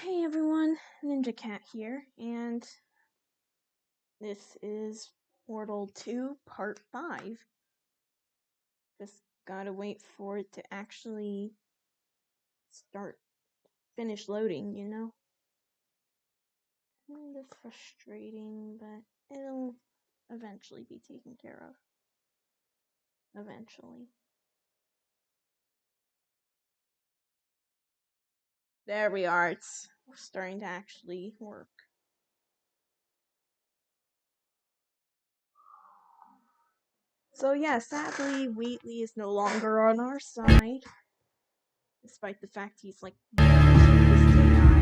Hey everyone, Ninja Cat here, and this is Portal 2 Part 5. Just gotta wait for it to actually finish loading, you know? Kind of frustrating, but it'll eventually be taken care of. Eventually. There we are, it's starting to actually work. So yeah, sadly, Wheatley is no longer on our side. Despite the fact he's like the cheapest to die.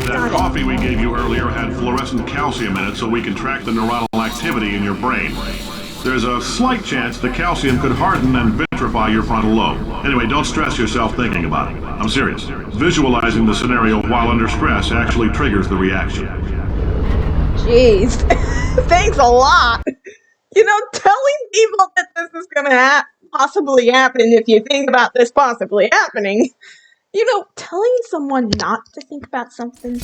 That coffee we gave you earlier had fluorescent calcium in it so we can track the neuronal activity in your brain. There's a slight chance the calcium could harden and vitrify your frontal lobe. Anyway, don't stress yourself thinking about it. I'm serious. Visualizing the scenario while under stress actually triggers the reaction. Jeez. Thanks a lot. You know, telling people that this is gonna possibly happen if you think about this possibly happening. You know, telling someone not to think about something is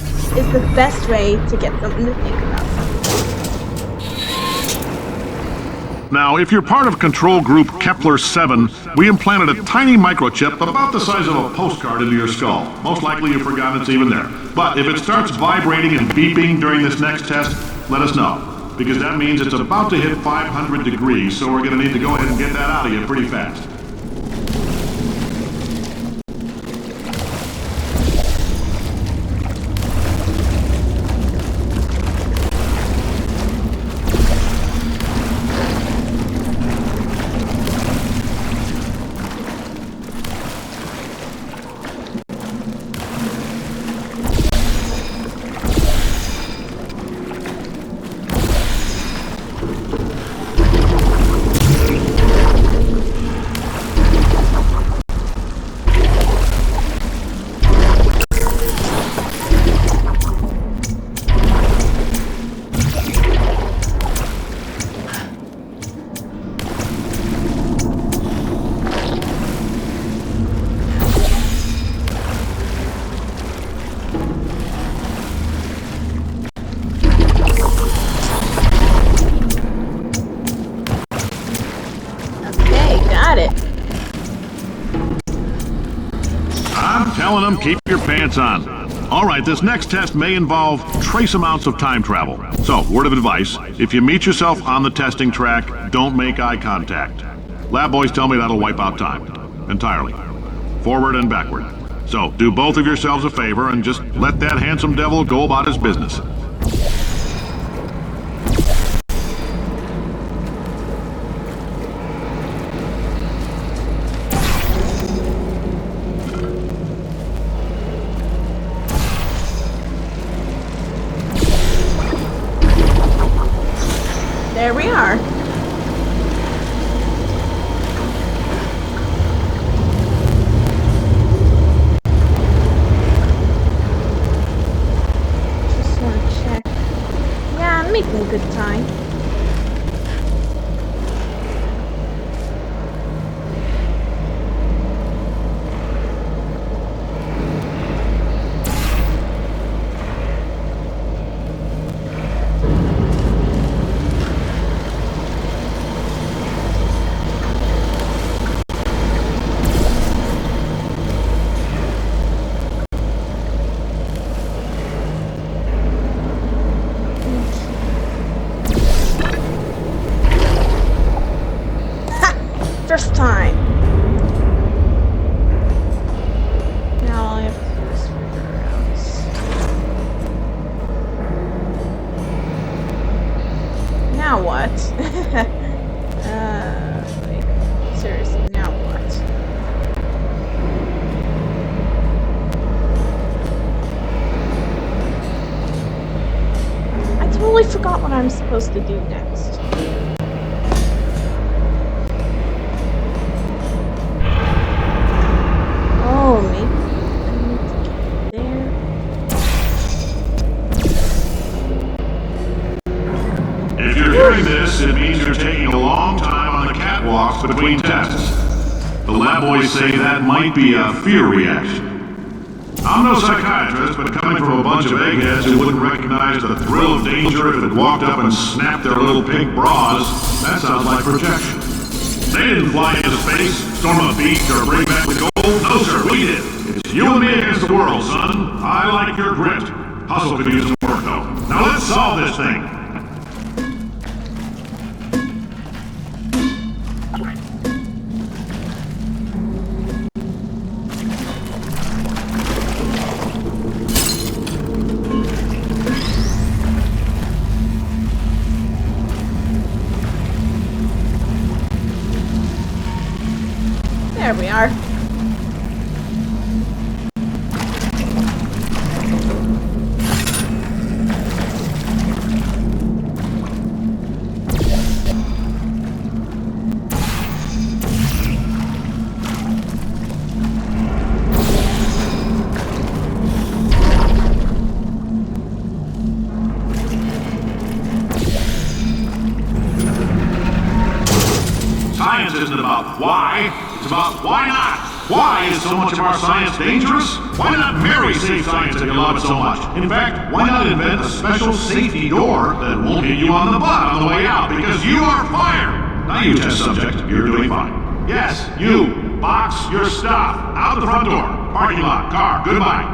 the best way to get them to think about something. Now, if you're part of control group Kepler-7, we implanted a tiny microchip about the size of a postcard into your skull. Most likely you've forgotten it's even there. But if it starts vibrating and beeping during this next test, let us know. Because that means it's about to hit 500 degrees, so we're going to need to go ahead and get that out of you pretty fast. telling them, keep your pants on. All right, this next test may involve trace amounts of time travel. So, word of advice, if you meet yourself on the testing track, don't make eye contact. Lab boys tell me that'll wipe out time. Entirely. Forward and backward. So, do both of yourselves a favor and just let that handsome devil go about his business. There we are. Just want to check. Yeah, I'm making good time. First time. Now all I have to do is figure out. Now what? Wait. Seriously, now what? I totally forgot what I'm supposed to do next. Oh, maybe I need to get there. If you're hearing this, it means you're taking a long time on the catwalks between tests. The lab boys say that might be a fear reaction. I'm no psychiatrist, but coming from a bunch of eggheads who wouldn't recognize the thrill of danger if it walked up and snapped their little pink bras, that sounds like projection. They didn't fly into space, storm a beach, or bring back the gold. No, sir, we did. It's you and me against the world, son. I like your grit. Hustle could use some work, though. Now let's solve this thing. There we are. Science isn't about why, it's about why not. Why is so much of our science dangerous? Why not marry safe science if you love it so much? In fact, why not invent a special safety door that won't hit you on the butt on the way out because you are fired? Now you test subject, you're doing fine. Yes, you, box your stuff, out the front door, parking lot, car, goodbye.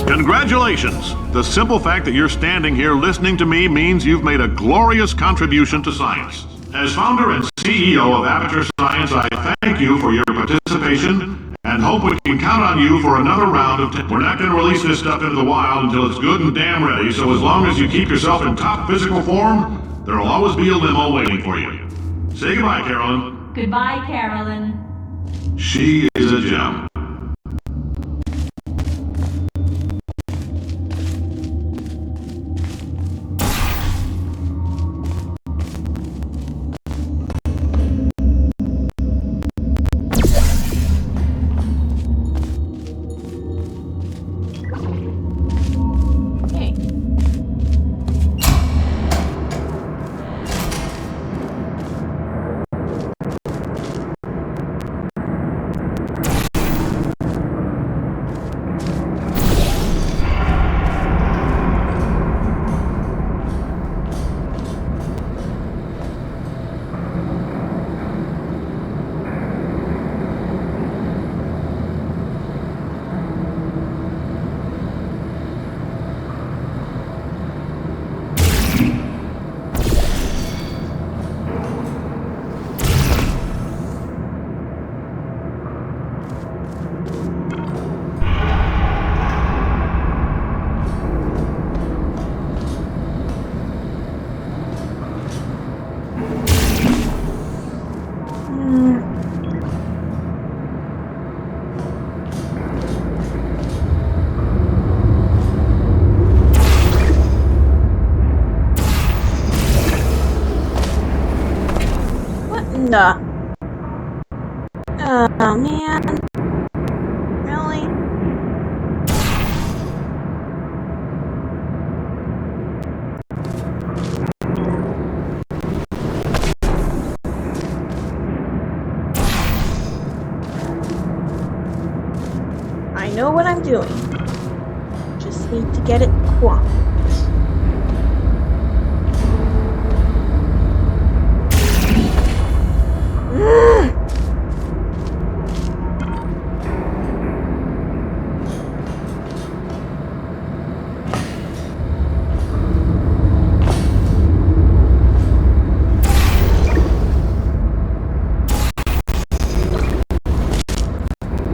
Congratulations! The simple fact that you're standing here listening to me means you've made a glorious contribution to science. As founder and CEO of Aperture Science, I thank you for your participation and hope we can count on you for another round of We're not going to release this stuff into the wild until it's good and damn ready, so as long as you keep yourself in top physical form, there'll always be a limo waiting for you. Say goodbye, Carolyn. Goodbye, Carolyn. She is a gem. the... Oh, man. Really? I know what I'm doing. Just need to get it quiet.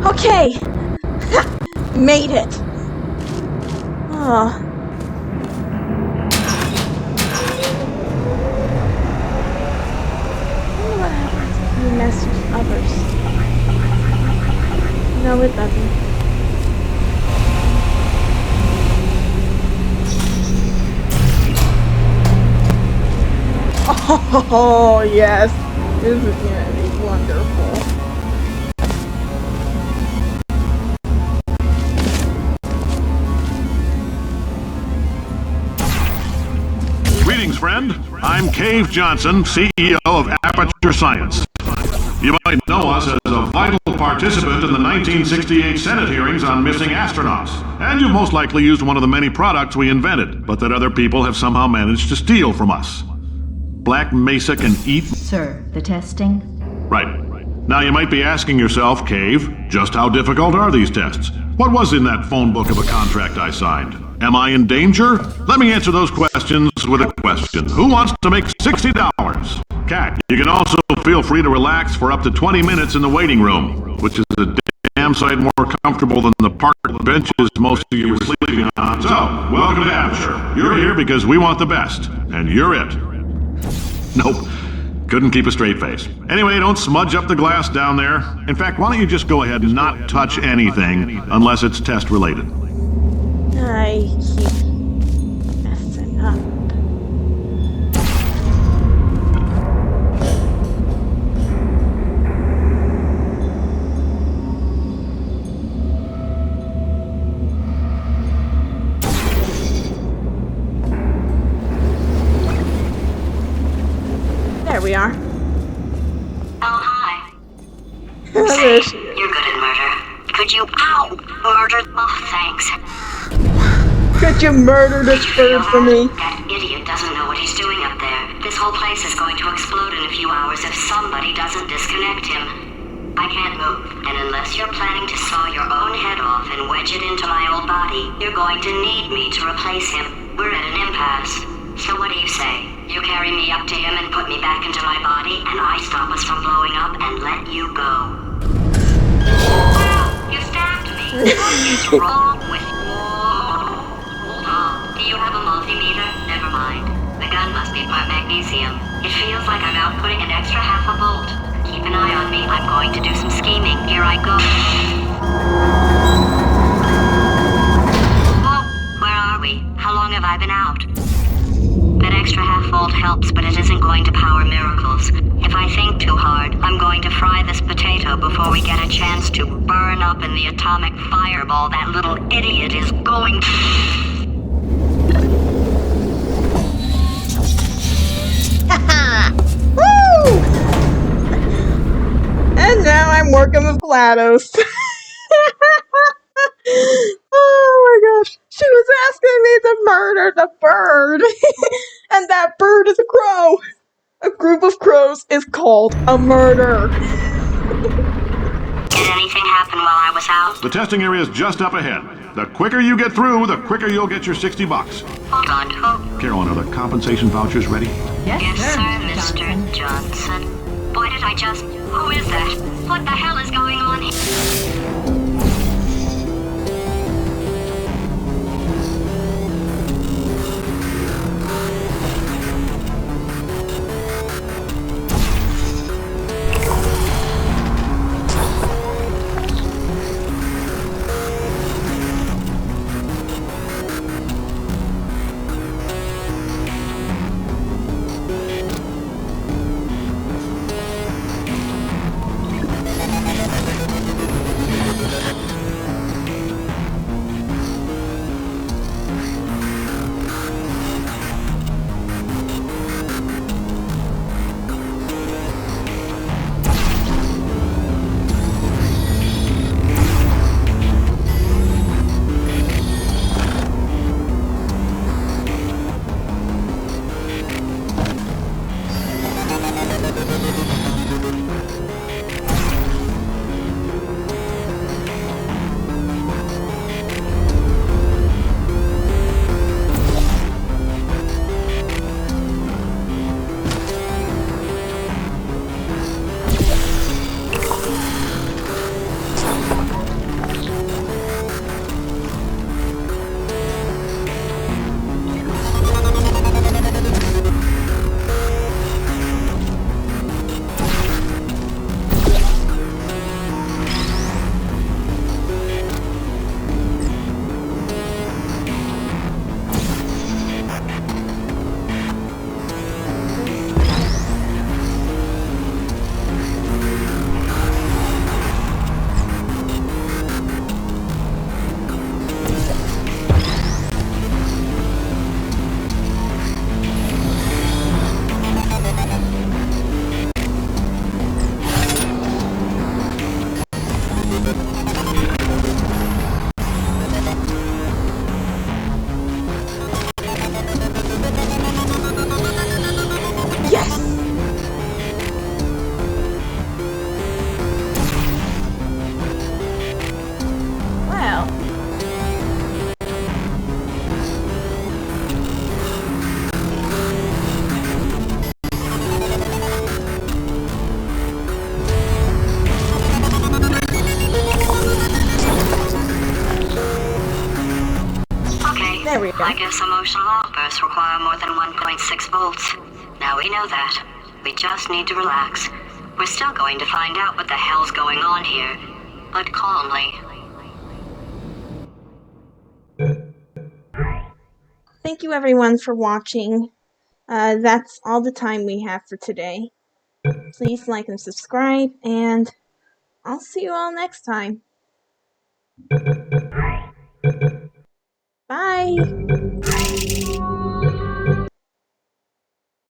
Okay! Made it! Oh. I wonder what happens if you message others. No, it doesn't. Oh, yes! This is gonna be wonderful. Greetings, friend. I'm Cave Johnson, CEO of Aperture Science. You might know us as a vital participant in the 1968 Senate hearings on missing astronauts. And you've most likely used one of the many products we invented, but that other people have somehow managed to steal from us. Black Mesa can eat... Sir, the testing? Right. Now you might be asking yourself, Cave, just how difficult are these tests? What was in that phone book of a contract I signed? Am I in danger? Let me answer those questions with a question. Who wants to make $60? Cat, you can also feel free to relax for up to 20 minutes in the waiting room, which is a damn sight more comfortable than the park benches most of you were sleeping on. So, welcome to Aperture. You're here because we want the best, and you're it. Nope. Couldn't keep a straight face. Anyway, don't smudge up the glass down there. In fact, why don't you just go ahead and not touch anything unless it's test related? I keep messing up. There we are. Oh, hi. There she is. You're good at murder. Could you... Ow! Murder... Oh, thanks. Could you murder this bird for me? That idiot doesn't know what he's doing up there. This whole place is going to explode in a few hours if somebody doesn't disconnect him. I can't move, and unless you're planning to saw your own head off and wedge it into my old body, you're going to need me to replace him. We're at an impasse. So what do you say? You carry me up to him and put me back into my body, and I stop us from blowing up and let you go. You stabbed me. What is wrong with you? Hold on. Do you have a multimeter? Never mind. The gun must be part magnesium. It feels like I'm outputting an extra half a volt. Keep an eye on me. I'm going to do some scheming. Here I go. Oh, where are we? How long have I been out? That extra half-volt helps, but it isn't going to power miracles. If I think too hard, I'm going to fry this potato before we get a chance to burn up in the atomic fireball that little idiot is going to... Woo! And now I'm working with GLaDOS. Oh my gosh. She was asking me to murder the bird. And that bird is a crow. A group of crows is called a murder. Did anything happen while I was out? The testing area is just up ahead. The quicker you get through, the quicker you'll get your $60. Hold on, who? Carolyn, are the compensation vouchers ready? Yes, sir, Mr. Johnson. Boy, did I just... Who is that? What the hell is going on here? My gifts emotional outbursts require more than 1.6 volts. Now we know that. We just need to relax. We're still going to find out what the hell's going on here, but calmly. Thank you everyone for watching. That's all the time we have for today. Please like and subscribe, and I'll see you all next time. Bye!